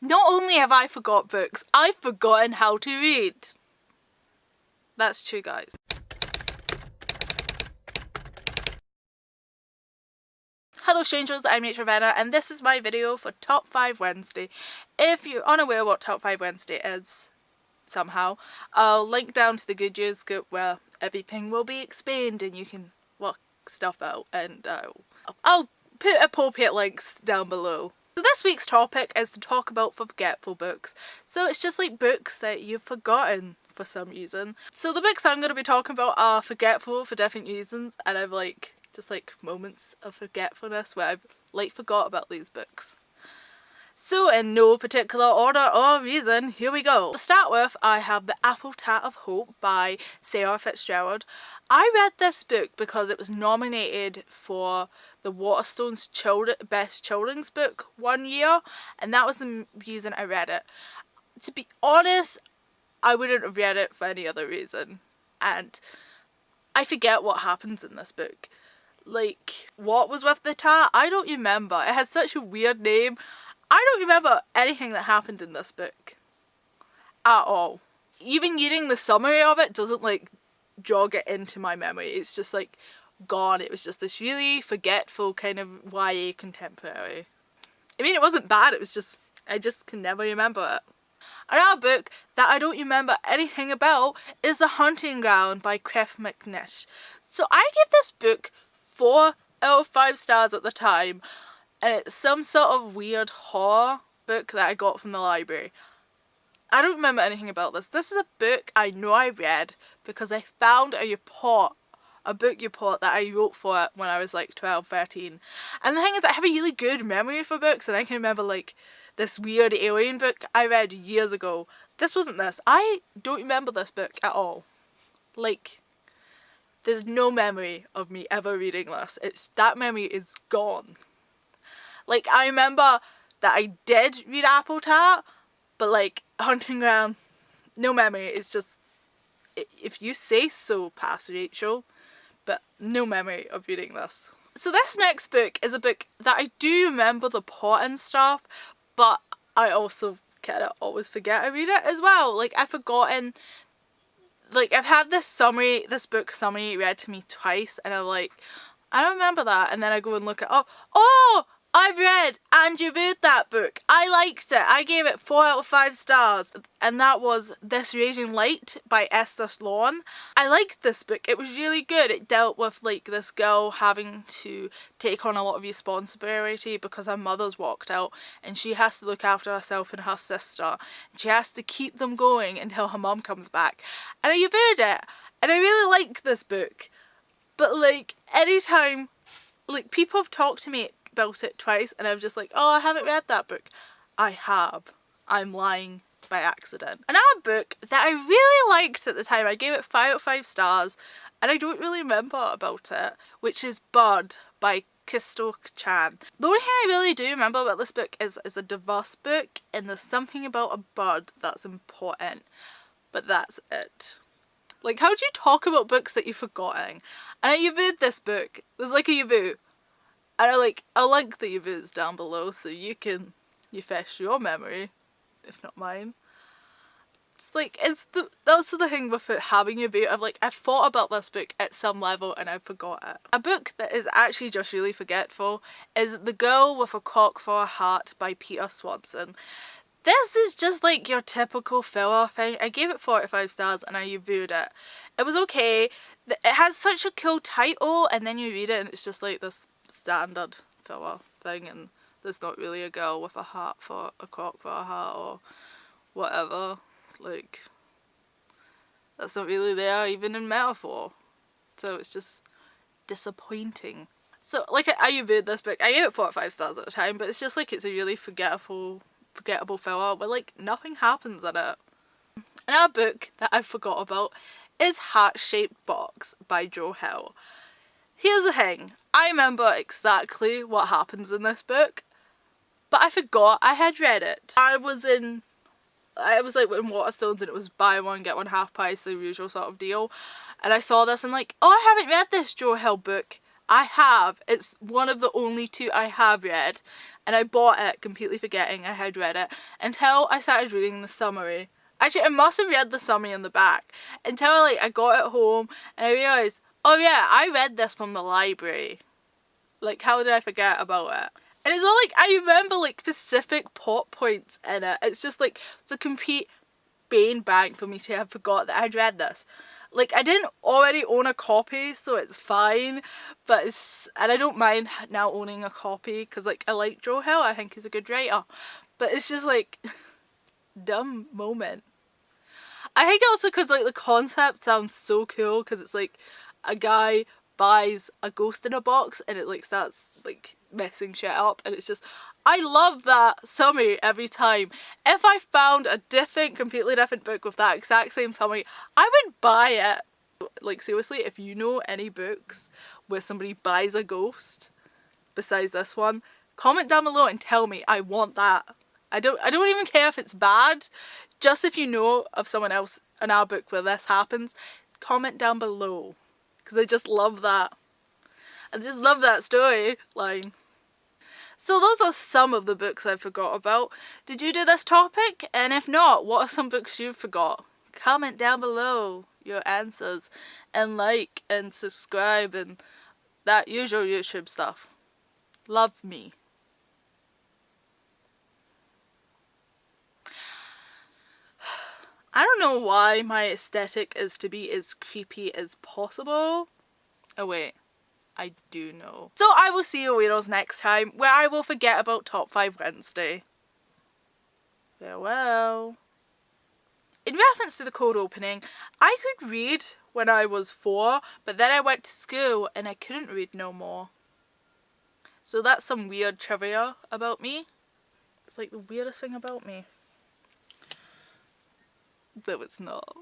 Not only have I forgot books, I've forgotten how to read. That's true, guys. Hello strangers, I'm Ravenna and this is my video for Top 5 Wednesday. If you're unaware what Top 5 Wednesday is, somehow, I'll link down to the Good News group where everything will be explained and you can work stuff out, and I'll put appropriate links down below. So this week's topic is to talk about forgetful books. So it's just like books that you've forgotten for some reason. So the books I'm going to be talking about are forgetful for different reasons, and I've just moments of forgetfulness where I've forgot about these books. So in no particular order or reason, here we go. To start with, I have The Apple Tart of Hope by Sarah Fitzgerald. I read this book because it was nominated for the Waterstones Best Children's Book one year, and that was the reason I read it. To be honest, I wouldn't have read it for any other reason, and I forget what happens in this book. What was with the tart? I don't remember. It has such a weird name. I don't remember anything that happened in this book at all. Even reading the summary of it doesn't jog it into my memory. It's just gone. It was just this really forgetful kind of YA contemporary. I mean, it wasn't bad, it was just, I just can never remember it. Another book that I don't remember anything about is The Hunting Ground by McNish. So I gave this book 4 out of 5 stars at the time, and it's some sort of weird horror book that I got from the library. I don't remember anything about this. This is a book I know I read because I found a book report that I wrote for it when I was 12, 13. And the thing is, I have a really good memory for books, and I can remember this weird alien book I read years ago. This wasn't this. I don't remember this book at all. There's no memory of me ever reading this. That memory is gone. I remember that I did read Apple Tart, but Hunting Ground, no memory. It's just, if you say so, past Rachel, but no memory of reading this. So this next book is a book that I do remember the plot and stuff, but I also kind of always forget I read it as well. I've forgotten, I've had this book summary read to me twice, and I'm I don't remember that, and then I go and look it up. Oh! I've read and reviewed that book. I liked it. I gave it 4 out of 5 stars, and that was This Raging Light by Esther Sloan. I liked this book. It was really good. It dealt with this girl having to take on a lot of responsibility because her mother's walked out, and she has to look after herself and her sister. And she has to keep them going until her mum comes back. And I reviewed it, and I really liked this book. But anytime people have talked to me about it twice, and I'm just oh, I haven't read that book. I have. I'm lying by accident. Another book that I really liked at the time, I gave it 5 out of 5 stars, and I don't really remember about it, which is Bird by Crystal Chan. The only thing I really do remember about this book is a diverse book, and there's something about a bird that's important, but that's it. How do you talk about books that you've forgotten? And I reviewed this book. There's a review. And I'll link the reviews down below so you can refresh your memory, if not mine. It's also the thing with it having a review of I've thought about this book at some level and I forgot it. A book that is actually just really forgetful is The Girl with a Cock for a Heart by Peter Swanson. This is just your typical filler thing. I gave it 4 out of 5 stars and I reviewed it. It was okay. It has such a cool title, and then you read it and it's just this standard filler thing, and there's not really a girl with a cock for a heart or whatever. That's not really there even in metaphor, so it's just disappointing. So I reviewed this book. I gave it 4 out of 5 stars at the time, but it's just it's a really forgettable filler where nothing happens in it. Another book that I forgot about is Heart-Shaped Box by Joe Hill. Here's the thing, I remember exactly what happens in this book, but I forgot I had read it. I was in Waterstones, and it was buy one get one half price, the usual sort of deal, and I saw this and oh, I haven't read this Joe Hill book. I have. It's one of the only 2 I have read, and I bought it completely forgetting I had read it until I started reading the summary. Actually, I must have read the summary in the back until like I got it home and I realised, oh yeah, I read this from the library. Like, how did I forget about it? And it's all like, I remember like specific plot points in it. It's just like, it's a complete bane bang for me to have forgot that I'd read this. Like, I didn't already own a copy, so it's fine, but and I don't mind now owning a copy, because, like, I like Joe Hill, I think he's a good writer, but it's just, like, dumb moment. I think also because, like, the concept sounds so cool, because it's, like, a guy buys a ghost in a box, and it, like, starts, like, messing shit up, and it's just, I love that summary every time. If I found a completely different book with that exact same summary, I would buy it. Like, seriously, if you know any books where somebody buys a ghost besides this one, comment down below and tell me. I want that. I don't even care if it's bad. Just if you know of someone else in our book where this happens, comment down below. Because I just love that. I just love that storyline. So those are some of the books I forgot about. Did you do this topic? And if not, what are some books you forgot? Comment down below your answers. And like and subscribe and that usual YouTube stuff. Love me. I don't know why my aesthetic is to be as creepy as possible. Oh wait. I do know. So I will see you weirdos next time, where I will forget about Top 5 Wednesday. Farewell. In reference to the cold opening, I could read when I was 4, but then I went to school and I couldn't read no more. So that's some weird trivia about me. It's like the weirdest thing about me. Though it's not.